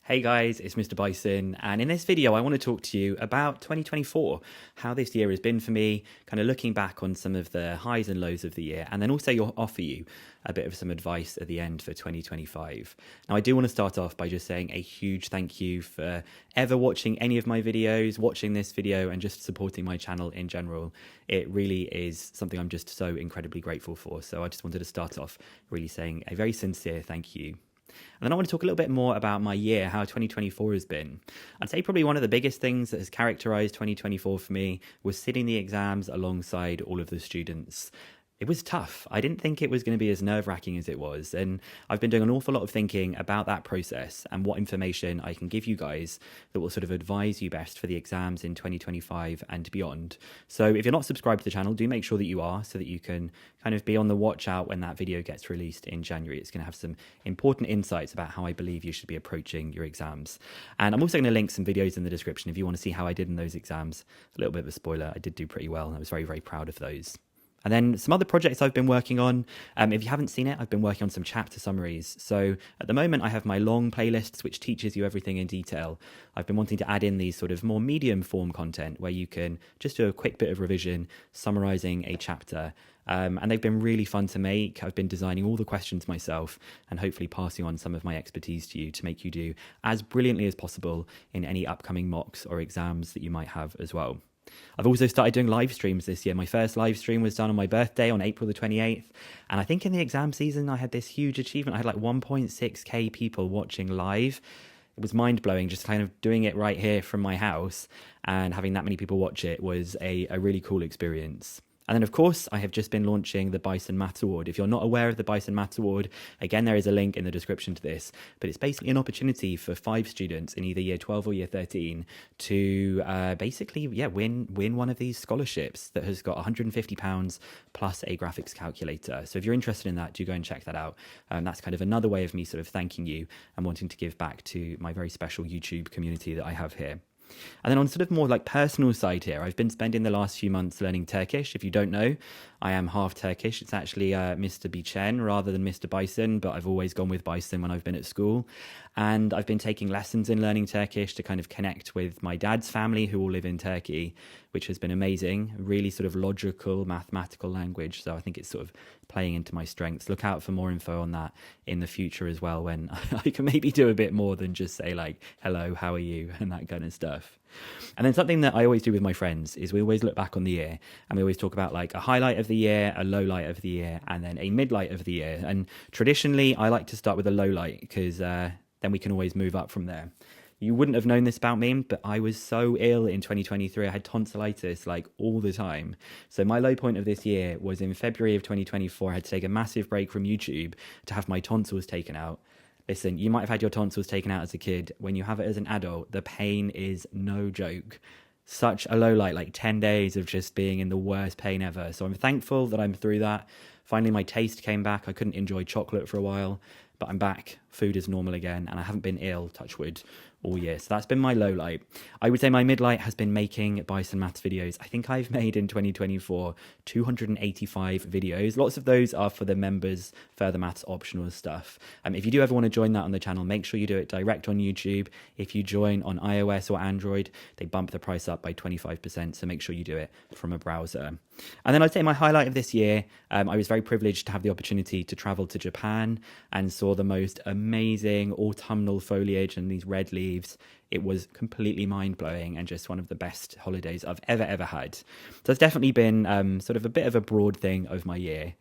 Hey guys, it's Mr. Bicen, and in this video I want to talk to you about 2024, how this year has been for me, kind of looking back on some of the highs and lows of the year, and then also offer you a bit of some advice at the end for 2025. Now I do want to start off by just saying a huge thank you for ever watching any of my videos, watching this video, and just supporting my channel in general. It really is something I'm just so incredibly grateful for, so I just wanted to start off really saying a very sincere thank you. And then I want to talk a little bit more about my year, how 2024 has been. I'd say probably one of the biggest things that has characterized 2024 for me was sitting the exams alongside all of the students. It was tough. I didn't think it was going to be as nerve-wracking as it was, and I've been doing an awful lot of thinking about that process and what information I can give you guys that will sort of advise you best for the exams in 2025 and beyond. So if you're not subscribed to the channel, do make sure that you are, so that you can kind of be on the watch out when that video gets released in January. It's going to have some important insights about how I believe you should be approaching your exams. And I'm also going to link some videos in the description if you want to see how I did in those exams. A little bit of a spoiler, I did do pretty well, and I was very, very proud of those. And then some other projects I've been working on. If you haven't seen it, I've been working on some chapter summaries. So at the moment, I have my long playlists, which teaches you everything in detail. I've been wanting to add in these sort of more medium form content where you can just do a quick bit of revision, summarizing a chapter. And they've been really fun to make. I've been designing all the questions myself and hopefully passing on some of my expertise to you to make you do as brilliantly as possible in any upcoming mocks or exams that you might have as well. I've also started doing live streams this year. My first live stream was done on my birthday on April the 28th. And I think in the exam season, I had this huge achievement. I had like 1.6k people watching live. It was mind-blowing just kind of doing it right here from my house, and having that many people watch it was a really cool experience. And then, of course, I have just been launching the Bicen Maths Award. If you're not aware of the Bicen Maths Award, again, there is a link in the description to this. But it's basically an opportunity for 5 students in either year 12 or year 13 to win one of these scholarships that has got £150 plus a graphics calculator. So if you're interested in that, do go and check that out. That's kind of another way of me sort of thanking you and wanting to give back to my very special YouTube community that I have here. And then on sort of more like personal side here, I've been spending the last few months learning Turkish. If you don't know, I am half Turkish. It's actually Mr. Bicen rather than Mr. Bicen, but I've always gone with Bicen when I've been at school. And I've been taking lessons in learning Turkish to kind of connect with my dad's family who all live in Turkey, which has been amazing. Really sort of logical, mathematical language. So I think it's sort of playing into my strengths. Look out for more info on that in the future as well, when I can maybe do a bit more than just say like, hello, how are you? And that kind of stuff. And then something that I always do with my friends is we always look back on the year and we always talk about like a highlight of the year, a low light of the year, and then a midlight of the year. And traditionally, I like to start with a low light because then we can always move up from there. You wouldn't have known this about me, but I was so ill in 2023. I had tonsillitis like all the time. So my low point of this year was in February of 2024. I had to take a massive break from YouTube to have my tonsils taken out. Listen, you might have had your tonsils taken out as a kid. When you have it as an adult, the pain is no joke. Such a low light, like 10 days of just being in the worst pain ever. So I'm thankful that I'm through that. Finally, my taste came back. I couldn't enjoy chocolate for a while, but I'm back. Food is normal again, and I haven't been ill, touch wood, all year. So that's been my low light. I would say my midlight has been making Bicen Maths videos. I think I've made in 2024 285 videos. Lots of those are for the members, further maths optional stuff. If you do ever want to join that on the channel, make sure you do it direct on YouTube. If you join on iOS or Android, they bump the price up by 25%. So make sure you do it from a browser. And then I'd say my highlight of this year, I was very privileged to have the opportunity to travel to Japan and saw the most amazing autumnal foliage and these red leaves. It was completely mind-blowing and just one of the best holidays I've ever had. So it's definitely been sort of a bit of a broad thing of my year.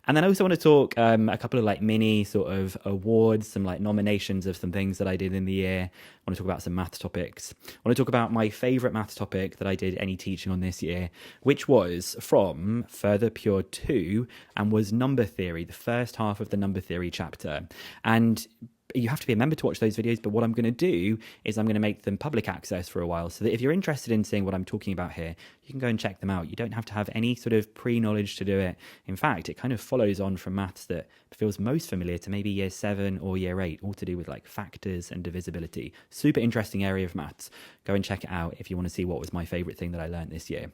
And then I also want to talk a couple of like mini sort of awards, some like nominations of some things that I did in the year. I want to talk about some maths topics. I want to talk about my favourite maths topic that I did any teaching on this year, which was from Further Pure 2 and was number theory, the first half of the number theory chapter. And you have to be a member to watch those videos, but what I'm going to do is I'm going to make them public access for a while, so that if you're interested in seeing what I'm talking about here, you can go and check them out. You don't have to have any sort of pre-knowledge to do it. In fact, it kind of follows on from maths that feels most familiar to maybe year 7 or year 8, all to do with like factors and divisibility. Super interesting area of maths. Go and check it out if you want to see what was my favorite thing that I learned this year.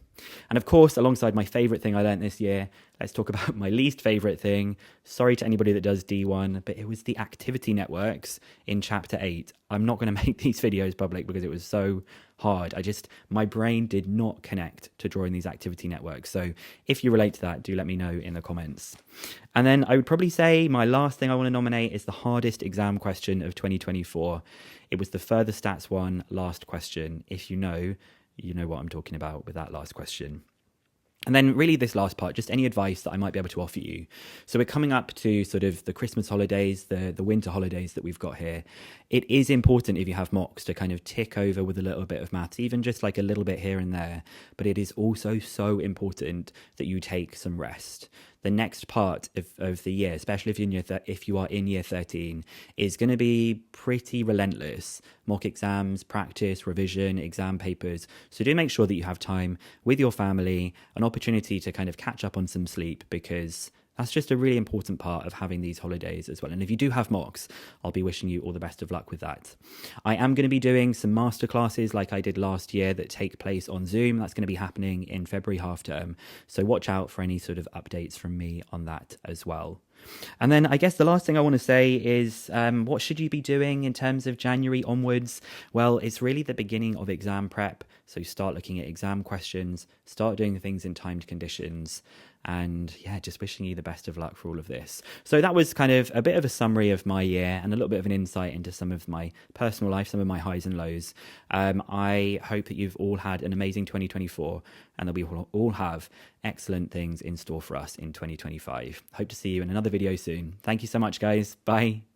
And of course, alongside my favorite thing I learned this year, let's talk about my least favorite thing. Sorry to anybody that does D1, but it was the activity networks in chapter 8. I'm not going to make these videos public because it was so hard. My brain did not connect to drawing these activity networks. So if you relate to that, do let me know in the comments. And then I would probably say my last thing I want to nominate is the hardest exam question of 2024. It was the further stats one last question. If you know what I'm talking about with that last question. And then really this last part, just any advice that I might be able to offer you. So we're coming up to sort of the Christmas holidays, the winter holidays that we've got here. It is important if you have mocks to kind of tick over with a little bit of maths, even just like a little bit here and there. But it is also so important that you take some rest. The next part of the year, especially if you are in year 13, is going to be pretty relentless. Mock exams, practice, revision, exam papers. So do make sure that you have time with your family, an opportunity to kind of catch up on some sleep, because that's just a really important part of having these holidays as well. And if you do have mocks, I'll be wishing you all the best of luck with that. I am going to be doing some masterclasses like I did last year that take place on Zoom. That's going to be happening in February half term. So watch out for any sort of updates from me on that as well. And then I guess the last thing I want to say is what should you be doing in terms of January onwards? Well, it's really the beginning of exam prep. So start looking at exam questions, start doing things in timed conditions. And yeah, just wishing you the best of luck for all of this. So that was kind of a bit of a summary of my year and a little bit of an insight into some of my personal life, some of my highs and lows. I hope that you've all had an amazing 2024 and that we will all have excellent things in store for us in 2025. Hope to see you in another video soon. Thank you so much, guys. Bye.